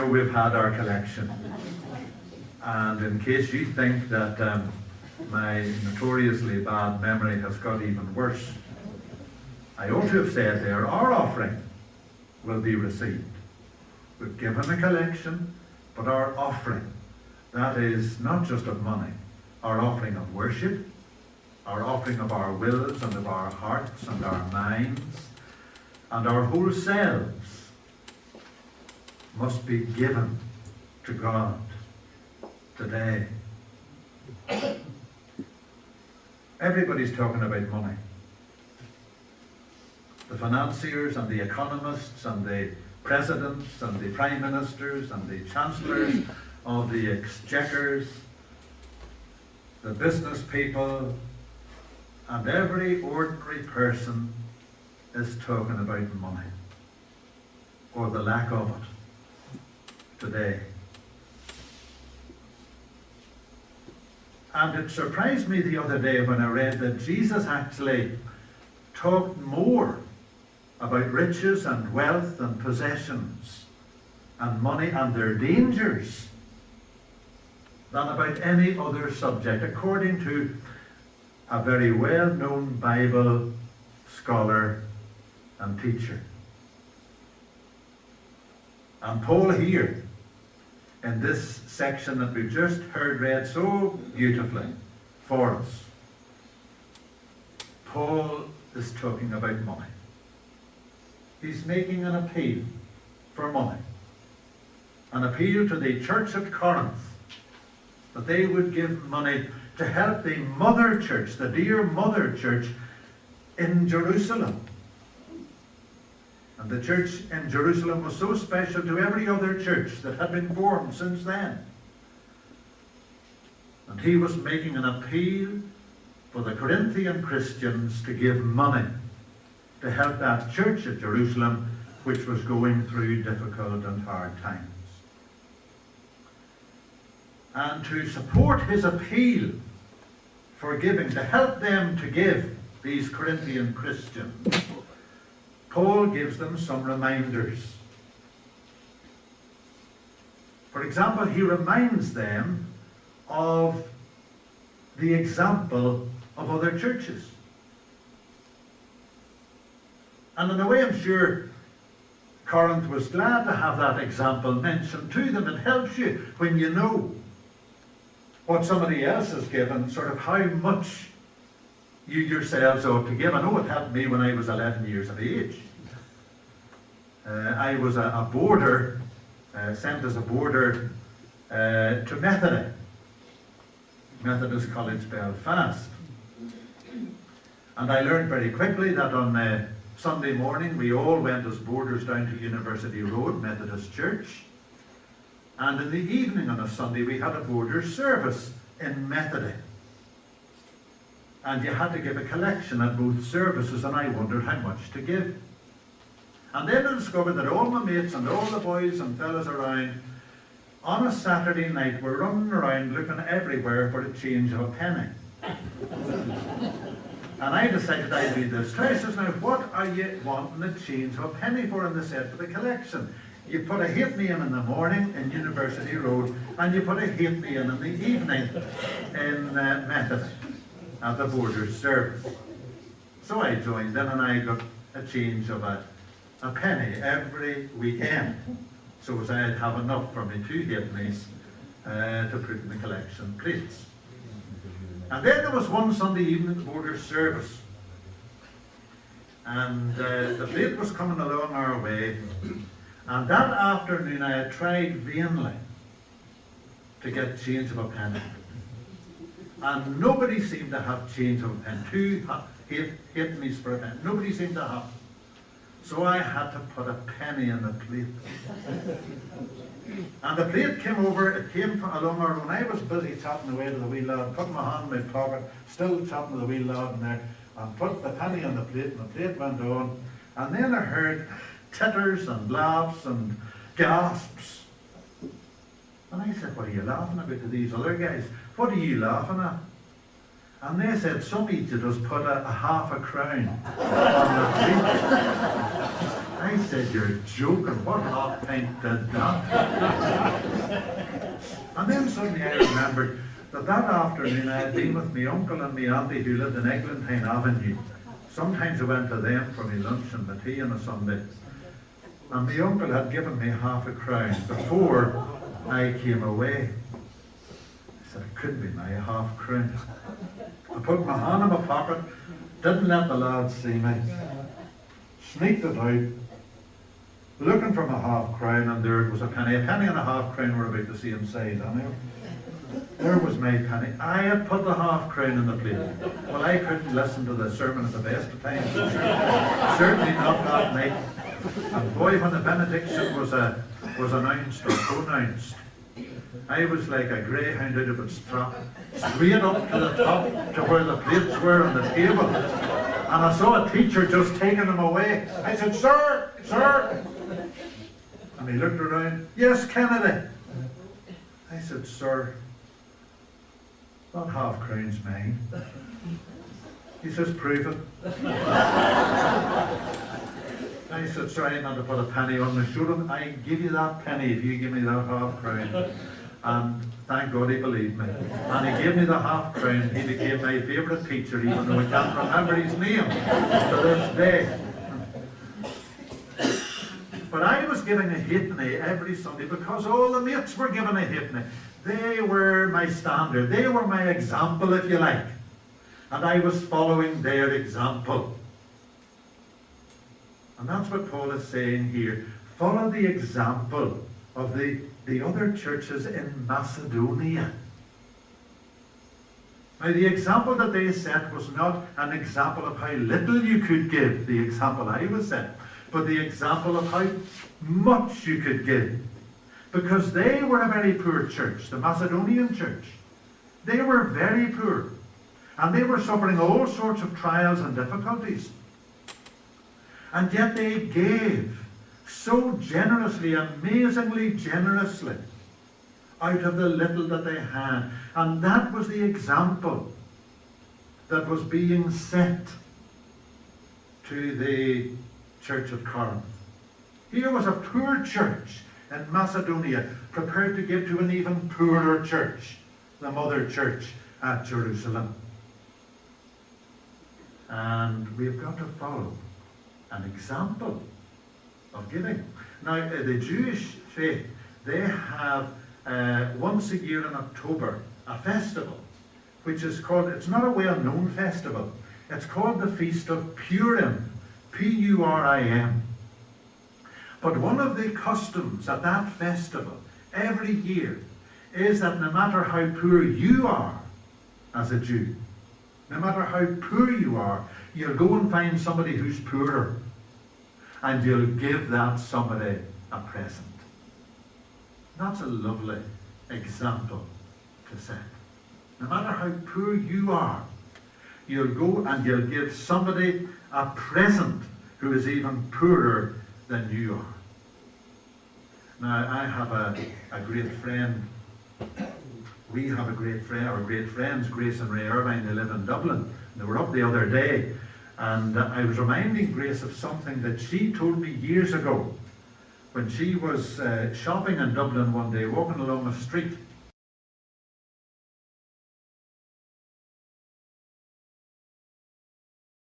we've had our collection. And in case you think that my notoriously bad memory has got even worse, I ought to have said there, our offering will be received. We've given a collection, but our offering, that is not just of money, our offering of worship, our offering of our wills and of our hearts and our minds and our whole selves must be given to God today. Everybody's talking about money. The financiers and the economists and the presidents and the prime ministers and the chancellors of the exchequers, the business people, and every ordinary person is talking about money, or the lack of it today. And it surprised me the other day when I read that Jesus actually talked more about riches and wealth and possessions and money and their dangers than about any other subject, according to a very well-known Bible scholar and teacher. And Paul here, in this section that we've just heard read so beautifully for us, Paul is talking about money. He's making an appeal for money. An appeal to the church at Corinth that they would give money to help the mother church, the dear mother church in Jerusalem. And the church in Jerusalem was so special to every other church that had been formed since then. And he was making an appeal for the Corinthian Christians to give money to help that church at Jerusalem, which was going through difficult and hard times. And to support his appeal for giving, to help them to give, these Corinthian Christians, Paul gives them some reminders. For example, he reminds them of the example of other churches. And in a way, I'm sure Corinth was glad to have that example mentioned to them. It helps you when you know what somebody else has given, sort of how much you yourselves ought to give. I know it helped me when I was 11 years of age. I was a boarder, sent as a boarder to Methodist College, Belfast. And I learned very quickly that on Sunday morning we all went as boarders down to University Road Methodist Church. And in the evening on a Sunday we had a boarders' service in Methody. And you had to give a collection at both services, and I wondered how much to give. And then I discovered that all my mates and all the boys and fellas around on a Saturday night were running around looking everywhere for a change of a penny. And I decided I'd do this. So I says, now what are you wanting a change of a penny for? And they said, for the collection. You put a halfpenny in the morning in University Road, and you put a halfpenny in the evening in Methody at the boarders' service. So I joined in, and I got a change of a penny every weekend, so as I'd have enough for me 2 halfpennies to put in the collection plates. And then there was one Sunday evening at the boarders' service, and the plate was coming along our way, and that afternoon I had tried vainly to get change of a penny, and nobody seemed to have change of a penny. 2 halfpennies for a penny, nobody seemed to have. So I had to put a penny in the plate. And the plate came over, it came along our own. I was busy chatting away to the wee lad, putting my hand in my pocket, still chatting to the wee lad in there, and put the penny on the plate, and the plate went on. And then I heard titters and laughs and gasps. And I said, what are you laughing about to these other guys? What are you laughing at? And they said, some idiot has put a half a crown on the plate. I said, "You're joking, what hot pint did that?" And then suddenly I remembered that afternoon I had been with my uncle and my auntie who lived in Eglantine Avenue. Sometimes I went to them for my lunch and my tea on a Sunday. And my uncle had given me £0.50 before I came away. I said, it couldn't be my £0.50. I put my hand in my pocket, didn't let the lads see me, sneaked it out, looking for my £0.50, and there was a penny. A penny and a £0.50 were about the same size, anyway. There was my penny. I had put the £0.50 in the plate. Well, I couldn't listen to the sermon at the best of times. Certainly not that night. And boy, when the benediction was announced or pronounced, I was like a greyhound out of its trap, straight up to the top to where the plates were on the table. And I saw a teacher just taking them away. I said, "Sir, sir." And he looked around. "Yes, Kennedy." I said, "Sir, that £0.50's mine." He says, "Prove it." I said, "Sorry, not to put a penny on the shoulder. I give you that penny if you give me that £0.50. And thank God he believed me. And he gave me the £0.50. He became my favourite teacher, even though I can't remember his name to this day. But I was giving a halfpenny every Sunday because all the mates were giving a halfpenny. They were my standard. They were my example, if you like. And I was following their example. And that's what Paul is saying here. Follow the example of the other churches in Macedonia. Now, the example that they set was not an example of how little you could give, the example I was set, but the example of how much you could give. Because they were a very poor church, the Macedonian church. They were very poor. And they were suffering all sorts of trials and difficulties. And yet they gave so generously, amazingly generously, out of the little that they had. And that was the example that was being set to the church of Corinth. Here was a poor church in Macedonia, prepared to give to an even poorer church, the mother church at Jerusalem. And we've got to follow an example of giving. Now, the Jewish faith, they have once a year in October a festival, which is called, it's not a well-known festival, it's called the Feast of Purim, P-U-R-I-M. But one of the customs at that festival every year is that no matter how poor you are as a Jew, no matter how poor you are, you'll go and find somebody who's poorer and you'll give that somebody a present. That's a lovely example to set. No matter how poor you are, you'll go and you'll give somebody a present who is even poorer than you are. Now, I have a great friend. We have a great friend, our great friends, Grace and Ray Irvine. They live in Dublin. They were up the other day, and I was reminding Grace of something that she told me years ago when she was shopping in Dublin one day, walking along a street,